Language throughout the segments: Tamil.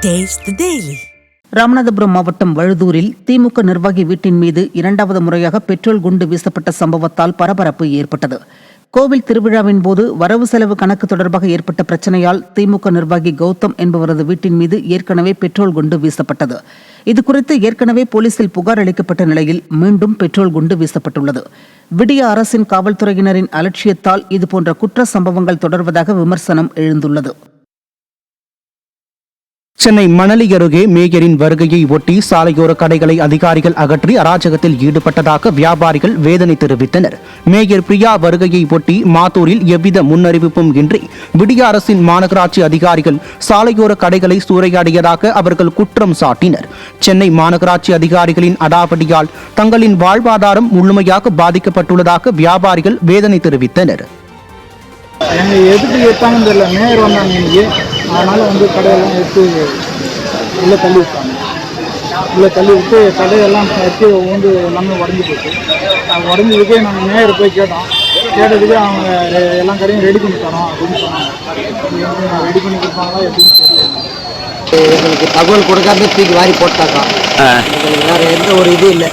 Taste the Daily. ராமநாதபுரம் மாவட்டம் வழுதூரில் திமுக நிர்வாகி வீட்டின் மீது இரண்டாவது முறையாக பெட்ரோல் குண்டு வீசப்பட்ட சம்பவத்தால் பரபரப்பு ஏற்பட்டது. கோவில் திருவிழாவின் போது வரவு செலவு கணக்கு தொடர்பாக ஏற்பட்ட பிரச்சனையால் திமுக நிர்வாகி கௌதம் என்பவரது வீட்டின் மீது ஏற்கனவே பெட்ரோல் குண்டு வீசப்பட்டது. இதுகுறித்து ஏற்கனவே போலீசில் புகார் அளிக்கப்பட்ட நிலையில் மீண்டும் பெட்ரோல் குண்டு வீசப்பட்டுள்ளது. விடிய அரசின் காவல்துறையினரின் அலட்சியத்தால் இதுபோன்ற குற்ற சம்பவங்கள் தொடர்வதாக விமர்சனம் எழுந்துள்ளது. சென்னை மணலி அருகே மேயரின் வருகையை ஒட்டி சாலையோர கடைகளை அதிகாரிகள் அகற்றி அராஜகத்தில் ஈடுபட்டதாக வியாபாரிகள் வேதனை தெரிவித்தனர். மேயர் பிரியா வருகையை ஒட்டி மாத்தூரில் எவ்வித முன்னறிவிப்பும் இன்றி விடிய அரசின் மாநகராட்சி அதிகாரிகள் சாலையோர கடைகளை சூறையாடியதாக அவர்கள் குற்றம் சாட்டினர். சென்னை மாநகராட்சி அதிகாரிகளின் அடாவடியால் தங்களின் வாழ்வாதாரம் முழுமையாக பாதிக்கப்பட்டுள்ளதாக வியாபாரிகள் வேதனை தெரிவித்தனர். எங்கள் எதுக்கு எடுத்தாங்கன்னு தெரியல. மேயர் வந்தாங்க இன்னைக்கு, அதனால் கடையெல்லாம் எடுத்து உள்ளே தள்ளி விட்டாங்க. உள்ளே தள்ளி விட்டு கடையெல்லாம் எடுத்து வந்து எல்லாமே உடஞ்சி போச்சு. உடஞ்சதுக்கே நாங்கள் மேயர் போய் கேட்டோம். கேட்டதுக்கு அவங்க எல்லா கடையும் ரெடி பண்ணி தரோம் அப்படின்னு சொன்னாங்க. ரெடி பண்ணி கொடுப்பாங்களா எப்படின்னு தெரியல. எங்களுக்கு தகவல் கொடுக்காம தூக்கி வாரி போட்டாக்கா. எங்களுக்கு வேறு எந்த ஒரு இது இல்லை.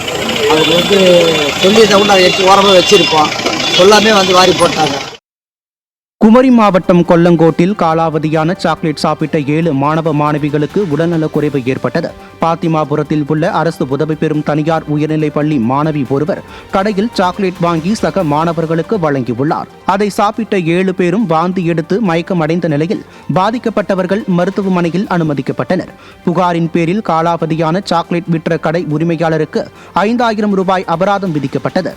அவங்க சொல்லியிருந்தா கூட அதை எடுத்து ஓரமாக வச்சுருப்போம். சொல்லாமே வாரி போட்டாங்க. குமரி மாவட்டம் கொல்லங்கோட்டில் காலாவதியான சாக்லேட் சாப்பிட்ட 7 மாணவ மாணவிகளுக்கு உடல்நலக் குறைவு ஏற்பட்டது. பாத்திமாபுரத்தில் உள்ள அரசு உதவி பெறும் தனியார் உயர்நிலைப் பள்ளி மாணவி ஒருவர் கடையில் சாக்லேட் வாங்கி சக மாணவர்களுக்கு வழங்கியுள்ளார். அதை சாப்பிட்ட 7 பேரும் வாந்தி எடுத்து மயக்கமடைந்த நிலையில் பாதிக்கப்பட்டவர்கள் மருத்துவமனையில் அனுமதிக்கப்பட்டனர். புகாரின் பேரில் காலாவதியான சாக்லேட் விற்ற கடை உரிமையாளருக்கு 5000 ரூபாய் அபராதம் விதிக்கப்பட்டது.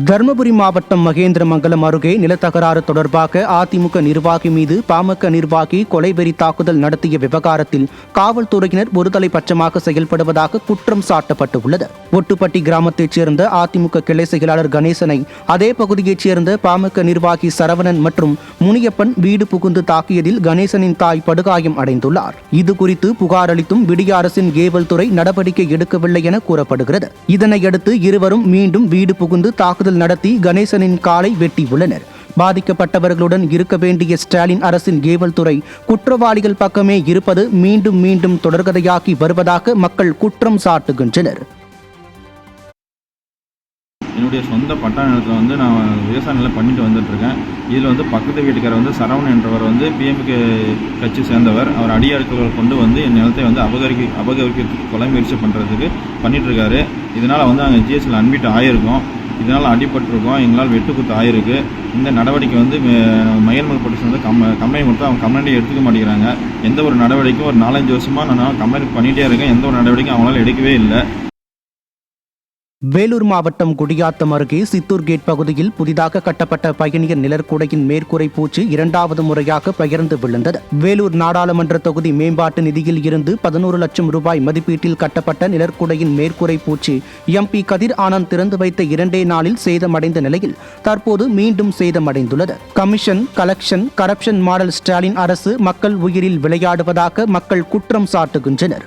தருமபுரி மாவட்டம் மகேந்திரமங்கலம் அருகே நிலத்தகராறு தொடர்பாக அதிமுக நிர்வாகி மீது பாமக நிர்வாகி கொலைவெறி தாக்குதல் நடத்திய விவகாரத்தில் காவல்துறையினர் ஒருதலைபட்சமாக செயல்படுவதாக குற்றம் சாட்டப்பட்டுள்ளது. ஒட்டுப்பட்டி கிராமத்தைச் சேர்ந்த அதிமுக கிளை செயலாளர் கணேசனை அதே பகுதியைச் சேர்ந்த பாமக நிர்வாகி சரவணன் மற்றும் முனியப்பன் வீடு புகுந்து தாக்கியதில் கணேசனின் தாய் படுகாயம் அடைந்துள்ளார். இதுகுறித்து புகார் அளித்தும் விடிய அரசின் கேவல்துறை நடவடிக்கை எடுக்கவில்லை என கூறப்படுகிறது. இதனையடுத்து இருவரும் மீண்டும் வீடு புகுந்து தாக்குதல் நடத்தி கணேசனின் காலை வெட்டியுள்ளனர். பாதிக்கப்பட்டவர்களுடன் இருக்க வேண்டிய ஸ்டாலின் அரசின் கேவல்துறை குற்றவாளிகள் பக்கமே இருப்பது மீண்டும் மீண்டும் தொடர்கதையாகி வருவதாக மக்கள் குற்றம் சாட்டுகின்றனர். என்னுடைய சொந்த பட்டா நிலத்தில் நான் விவசாய நிலம் பண்ணிட்டு வந்துட்டுருக்கேன். இதில் பக்கத்து வீட்டுக்காரர் சரவணன் என்றவர் பிஎம்கே கட்சி சேர்ந்தவர். அவர் அடியாட்களை கொண்டு என் நிலத்தை அபகரிக்கிறதுக்கு கொலை முயற்சி பண்ணுறதுக்கு பண்ணிகிட்ருக்காரு. இதனால் நாங்கள் ஜிஎஸ்டியில் அட்மிட் ஆகியிருக்கோம். இதனால் அடிபட்டிருக்கோம். எங்களால் வெட்டுக்குத்து ஆயிருக்கு. இந்த நடவடிக்கை மகேந்திரமங்கலம் போலீஸ் கம்ப்ளைண்ட் கொடுத்தா அவங்க கம்ப்ளைண்ட்டே எடுத்துக்க மாட்டேங்கிறாங்க. எந்த ஒரு நடவடிக்கையும் ஒரு 4-5 வருஷமாக நான் கம்ப்ளைண்ட் பண்ணிகிட்டே இருக்கேன். எந்த ஒரு நடவடிக்கையும் அவங்களால எடுக்கவே இல்லை. வேலூர் மாவட்டம் குடியாத்தம் அருகே சித்தூர் கேட் பகுதியில் புதிதாக கட்டப்பட்ட பயணியர் நிழற்குடையின் மேற்கூரை பூச்சு 2வது முறையாக பெயர்ந்து விழுந்தது. வேலூர் நாடாளுமன்ற தொகுதி மேம்பாட்டு நிதியில் இருந்து 11 லட்சம் ரூபாய் மதிப்பீட்டில் கட்டப்பட்ட நிழற்குடையின் மேற்கூரை பூச்சு எம்பி கதிர் ஆனந்த் திறந்து வைத்த 2 நாளில் சேதமடைந்த நிலையில் தற்போது மீண்டும் சேதமடைந்துள்ளது. Commission, collection, corruption model Stalin அரசு மக்கள் உயிரில் விளையாடுவதாக மக்கள் குற்றம் சாட்டுகின்றனர்.